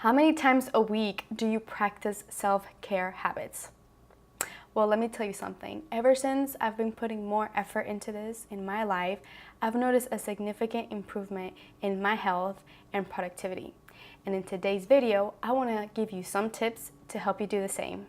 How many times a week do you practice self-care habits? Well, let me tell you something. Ever since I've been putting more effort into this in my life, I've noticed a significant improvement in my health and productivity. And in today's video, I want to give you some tips to help you do the same.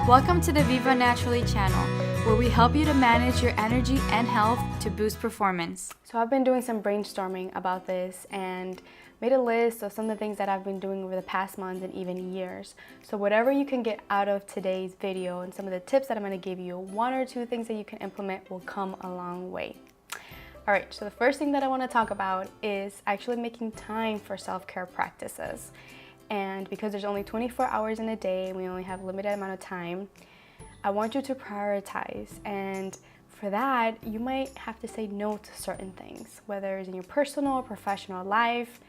Welcome to the Viva Naturally channel, where we help you to manage your energy and health to boost performance. So I've been doing some brainstorming about this and made a list of some of the things that I've been doing over the past months and even years. So whatever you can get out of today's video and some of the tips that I'm going to give you, one or two things that you can implement will come a long way. All right, so the first thing that I want to talk about is actually making time for self-care practices. And because there's only 24 hours in a day and we only have a limited amount of time, I want you to prioritize. And for that, you might have to say no to certain things, whether it's in your personal or professional life.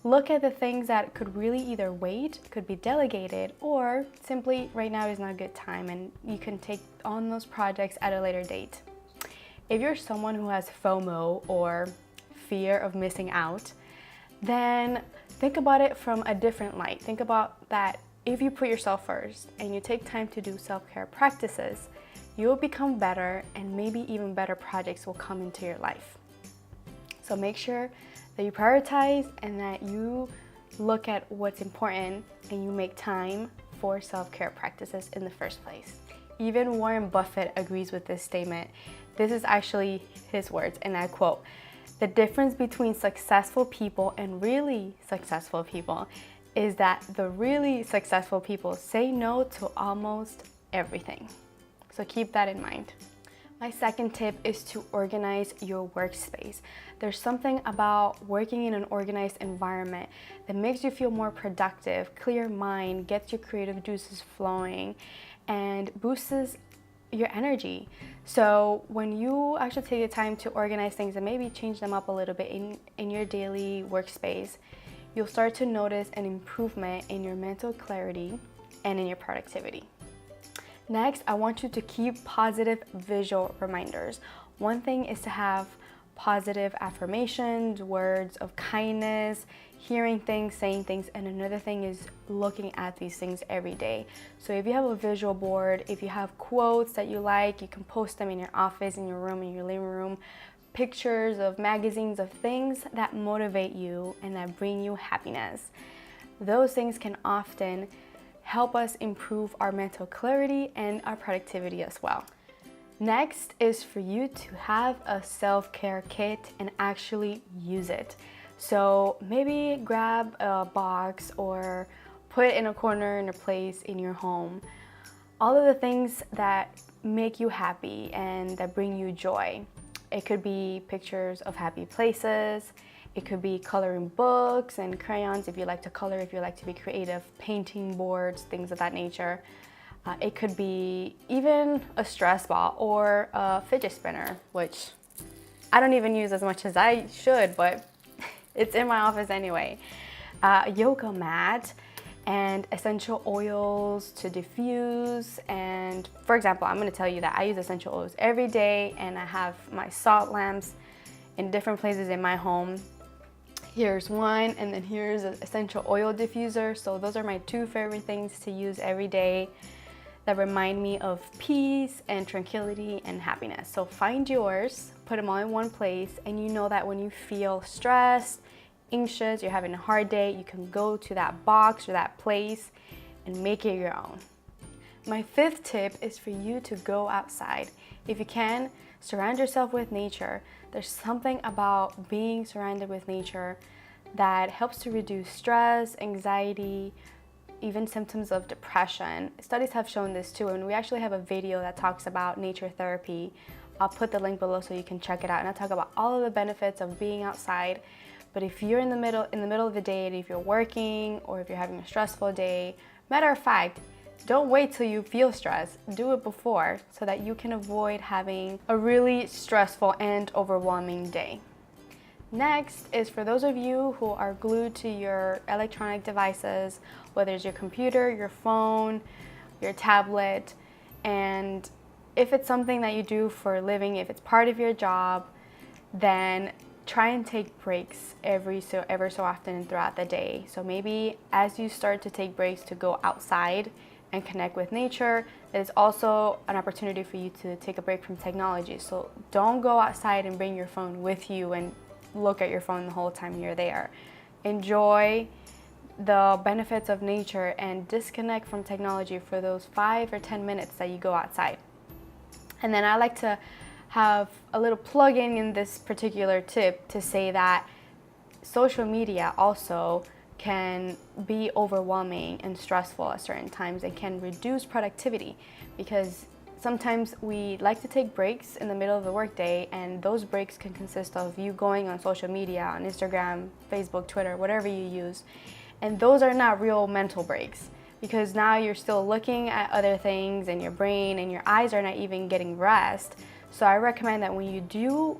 Look at the things that could really either wait, could be delegated, or simply right now is not a good time and you can take on those projects at a later date. If you're someone who has FOMO or fear of missing out, then think about it from a different light. Think about that if you put yourself first and you take time to do self-care practices, you will become better and maybe even better projects will come into your life. So make sure that you prioritize and that you look at what's important and you make time for self-care practices in the first place. Even Warren Buffett agrees with this statement. This is actually his words, and I quote, "The difference between successful people and really successful people is that the really successful people say no to almost everything." So keep that in mind. My second tip is to organize your workspace. There's something about working in an organized environment that makes you feel more productive, clear mind, gets your creative juices flowing, and boosts your energy. So when you actually take the time to organize things and maybe change them up a little bit in your daily workspace, you'll start to notice an improvement in your mental clarity and in your productivity. Next, I want you to keep positive visual reminders. One thing is to have positive affirmations, words of kindness, hearing things, saying things, and another thing is looking at these things every day. So if you have a visual board, if you have quotes that you like, you can post them in your office, in your room, in your living room, pictures of magazines of things that motivate you and that bring you happiness. Those things can often help us improve our mental clarity and our productivity as well. Next is for you to have a self-care kit and actually use it. So maybe grab a box or put it in a corner in a place in your home. All of the things that make you happy and that bring you joy. It could be pictures of happy places. It could be coloring books and crayons if you like to color, if you like to be creative, painting boards, things of that nature. It could be even a stress ball or a fidget spinner, which I don't even use as much as I should, but it's in my office anyway. A yoga mat and essential oils to diffuse. And for example, I'm gonna tell you that I use essential oils every day and I have my salt lamps in different places in my home. Here's one, and then here's an essential oil diffuser. So those are my two favorite things to use every day that remind me of peace and tranquility and happiness. So find yours, put them all in one place, and you know that when you feel stressed, anxious, you're having a hard day, you can go to that box or that place and make it your own. My fifth tip is for you to go outside. If you can, surround yourself with nature. There's something about being surrounded with nature that helps to reduce stress, anxiety, even symptoms of depression. Studies have shown this too, and we actually have a video that talks about nature therapy. I'll put the link below so you can check it out, and I talk about all of the benefits of being outside. But if you're in the middle of the day, and if you're working or if you're having a stressful day, matter of fact, don't wait till you feel stressed. Do it before so that you can avoid having a really stressful and overwhelming day. Next is for those of you who are glued to your electronic devices, whether it's your computer, your phone, your tablet, and if it's something that you do for a living, if it's part of your job, then try and take breaks ever so often throughout the day. So maybe as you start to take breaks to go outside and connect with nature, it's also an opportunity for you to take a break from technology. So don't go outside and bring your phone with you and look at your phone the whole time you're there. Enjoy the benefits of nature and disconnect from technology for those 5 or 10 minutes that you go outside. And then I like to have a little plug in this particular tip to say that social media also can be overwhelming and stressful at certain times and can reduce productivity, because sometimes we like to take breaks in the middle of the workday, and those breaks can consist of you going on social media, on Instagram, Facebook, Twitter, whatever you use. And those are not real mental breaks, because now you're still looking at other things and your brain and your eyes are not even getting rest. So I recommend that when you do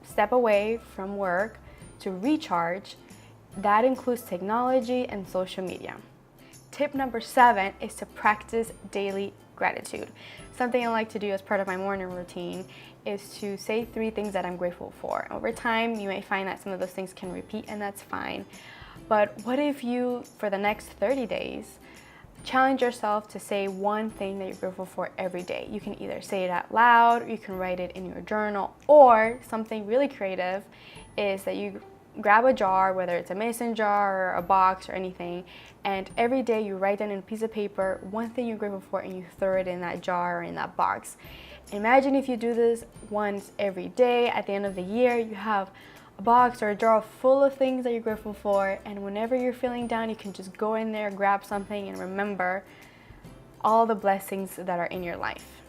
step away from work to recharge, that includes technology and social media. Tip number 7 is to practice daily gratitude. Something I like to do as part of my morning routine is to say 3 things that I'm grateful for. Over time, you may find that some of those things can repeat, and that's fine. But what if you, for the next 30 days, challenge yourself to say one thing that you're grateful for every day? You can either say it out loud, or you can write it in your journal, or something really creative is that you grab a jar, whether it's a mason jar or a box or anything, and every day you write down in a piece of paper one thing you're grateful for and you throw it in that jar or in that box. Imagine if you do this once every day. At the end of the year, you have a box or a jar full of things that you're grateful for, and whenever you're feeling down, you can just go in there, grab something, and remember all the blessings that are in your life.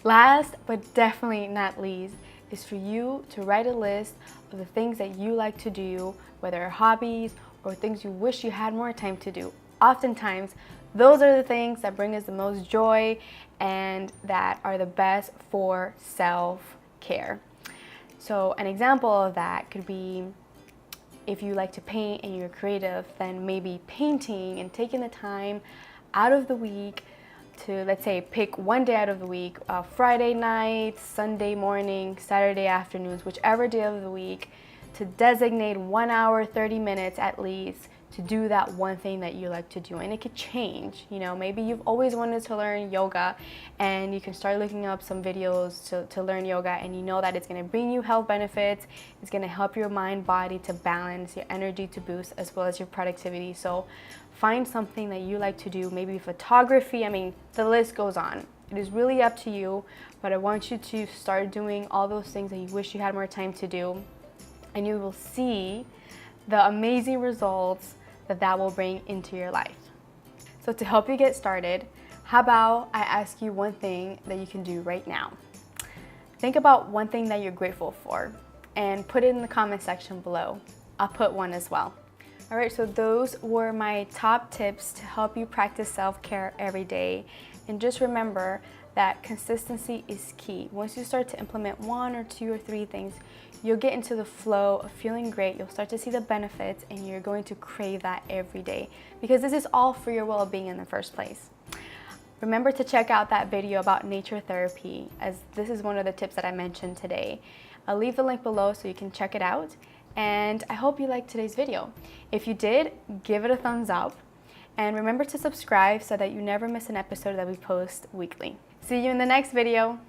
Last but definitely not least is for you to write a list of the things that you like to do, whether hobbies or things you wish you had more time to do. Oftentimes, those are the things that bring us the most joy and that are the best for self-care. So an example of that could be, if you like to paint and you're creative, then maybe painting and taking the time out of the week to, let's say, pick one day out of the week, Friday night, Sunday morning, Saturday afternoons, whichever day of the week, to designate 1 hour, 30 minutes at least to do that one thing that you like to do. And it could change. You know, maybe you've always wanted to learn yoga, and you can start looking up some videos to learn yoga, and you know that it's going to bring you health benefits. It's going to help your mind, body to balance, your energy to boost, as well as your productivity. So find something that you like to do, maybe photography. I mean, the list goes on. It is really up to you, but I want you to start doing all those things that you wish you had more time to do, and you will see the amazing results that will bring into your life. So to help you get started, how about I ask you one thing that you can do right now? Think about one thing that you're grateful for and put it in the comment section below. I'll put one as well. All right, so those were my top tips to help you practice self-care every day. And just remember that consistency is key. Once you start to implement 1 or 2 or 3 things, you'll get into the flow of feeling great. You'll start to see the benefits, and you're going to crave that every day, because this is all for your well-being in the first place. Remember to check out that video about nature therapy, as this is one of the tips that I mentioned today. I'll leave the link below so you can check it out, and I hope you liked today's video. If you did, give it a thumbs up, and remember to subscribe so that you never miss an episode that we post weekly. See you in the next video.